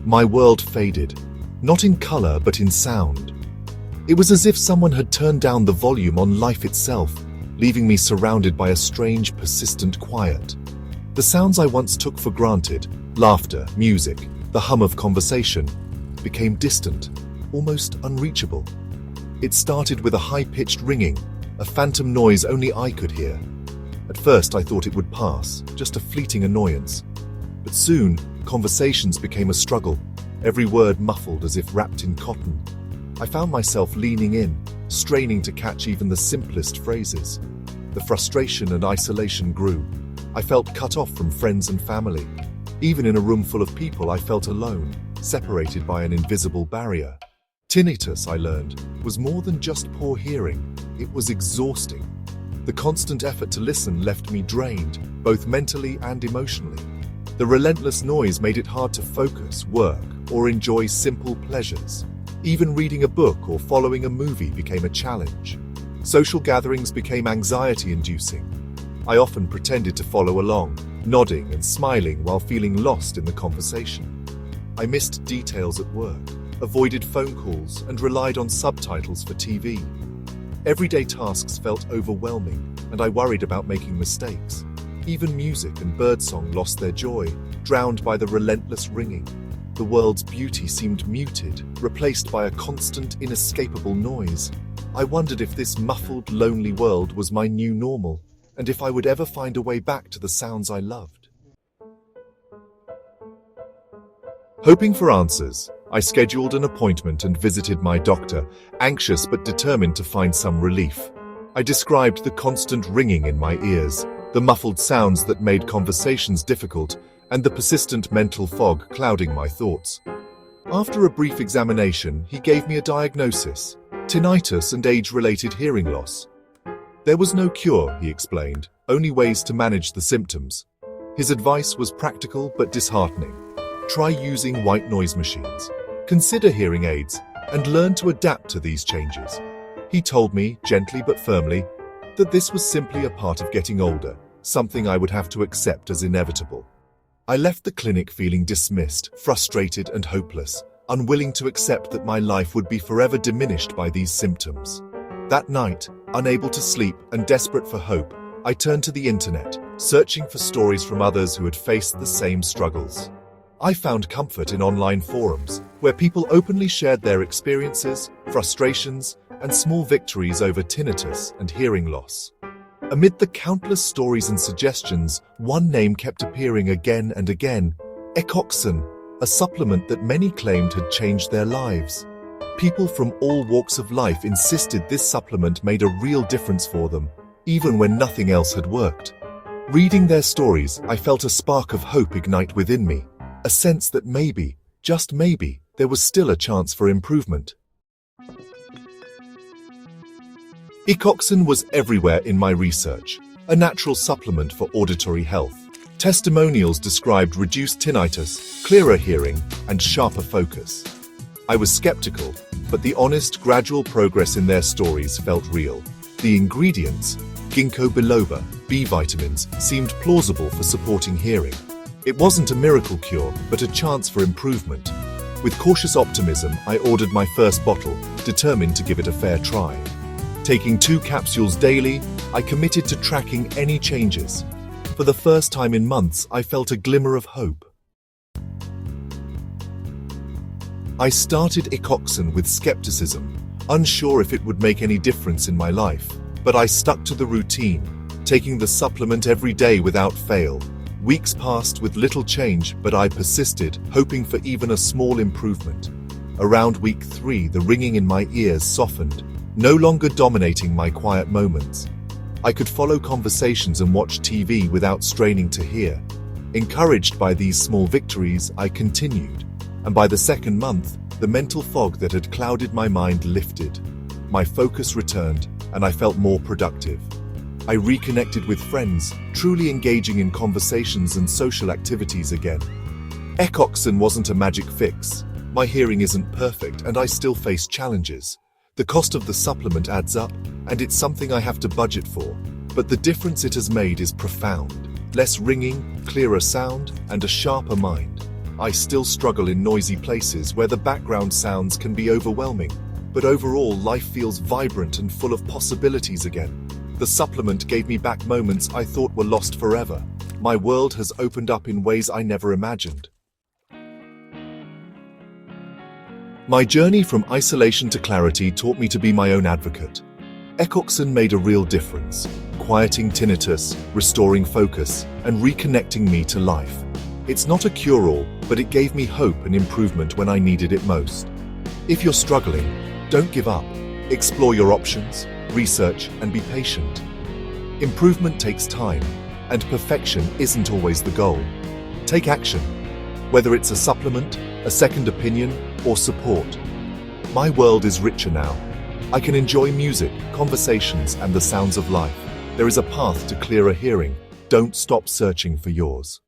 My world faded, not in color but in sound. It was as if someone had turned down the volume on life itself, leaving me surrounded by a strange, persistent quiet. The sounds I once took for granted, laughter, music, the hum of conversation, became distant, almost unreachable. It started with a high-pitched ringing, a phantom noise only I could hear. At first I thought it would pass, just a fleeting annoyance. But soon, conversations became a struggle, every word muffled as if wrapped in cotton. I found myself leaning in, straining to catch even the simplest phrases. The frustration and isolation grew. I felt cut off from friends and family. Even in a room full of people, I felt alone, separated by an invisible barrier. Tinnitus, I learned, was more than just poor hearing. It was exhausting. The constant effort to listen left me drained, both mentally and emotionally. The relentless noise made it hard to focus, work, or enjoy simple pleasures. Even reading a book or following a movie became a challenge. Social gatherings became anxiety-inducing. I often pretended to follow along, nodding and smiling while feeling lost in the conversation. I missed details at work, avoided phone calls, and relied on subtitles for TV. Everyday tasks felt overwhelming, and I worried about making mistakes. Even music and birdsong lost their joy, drowned by the relentless ringing. The world's beauty seemed muted, replaced by a constant, inescapable noise. I wondered if this muffled, lonely world was my new normal, and if I would ever find a way back to the sounds I loved. Hoping for answers, I scheduled an appointment and visited my doctor, anxious but determined to find some relief. I described the constant ringing in my ears, the muffled sounds that made conversations difficult, and the persistent mental fog clouding my thoughts. After a brief examination, he gave me a diagnosis: tinnitus and age-related hearing loss. There was no cure, he explained, only ways to manage the symptoms. His advice was practical but disheartening. Try using white noise machines. Consider hearing aids and learn to adapt to these changes. He told me, gently but firmly, that this was simply a part of getting older, something I would have to accept as inevitable. I left the clinic feeling dismissed, frustrated and hopeless, unwilling to accept that my life would be forever diminished by these symptoms. That night, unable to sleep and desperate for hope, I turned to the internet, searching for stories from others who had faced the same struggles. I found comfort in online forums, where people openly shared their experiences, frustrations, and small victories over tinnitus and hearing loss. Amid the countless stories and suggestions, one name kept appearing again and again: EchoXen, a supplement that many claimed had changed their lives. People from all walks of life insisted this supplement made a real difference for them, even when nothing else had worked. Reading their stories, I felt a spark of hope ignite within me, a sense that maybe, just maybe, there was still a chance for improvement. EchoXen was everywhere in my research, a natural supplement for auditory health. Testimonials described reduced tinnitus, clearer hearing, and sharper focus. I was skeptical, but the honest, gradual progress in their stories felt real. The ingredients, ginkgo biloba, B vitamins, seemed plausible for supporting hearing. It wasn't a miracle cure, but a chance for improvement. With cautious optimism, I ordered my first bottle, determined to give it a fair try. Taking 2 capsules daily, I committed to tracking any changes. For the first time in months, I felt a glimmer of hope. I started EchoXen with skepticism, unsure if it would make any difference in my life, but I stuck to the routine, taking the supplement every day without fail. Weeks passed with little change, but I persisted, hoping for even a small improvement. Around week 3, the ringing in my ears softened, no longer dominating my quiet moments. I could follow conversations and watch TV without straining to hear. Encouraged by these small victories, I continued, and by the second month, the mental fog that had clouded my mind lifted. My focus returned, and I felt more productive. I reconnected with friends, truly engaging in conversations and social activities again. EchoXen wasn't a magic fix. My hearing isn't perfect, and I still face challenges. The cost of the supplement adds up, and it's something I have to budget for. But the difference it has made is profound. Less ringing, clearer sound, and a sharper mind. I still struggle in noisy places where the background sounds can be overwhelming, but overall life feels vibrant and full of possibilities again. The supplement gave me back moments I thought were lost forever. My world has opened up in ways I never imagined. My journey from isolation to clarity taught me to be my own advocate. EchoXen made a real difference, quieting tinnitus, restoring focus, and reconnecting me to life. It's not a cure-all, but it gave me hope and improvement when I needed it most. If you're struggling, don't give up. Explore your options, research, and be patient. Improvement takes time, and perfection isn't always the goal. Take action, whether it's a supplement, a second opinion, or support. My world is richer now. I can enjoy music, conversations, and the sounds of life. There is a path to clearer hearing. Don't stop searching for yours.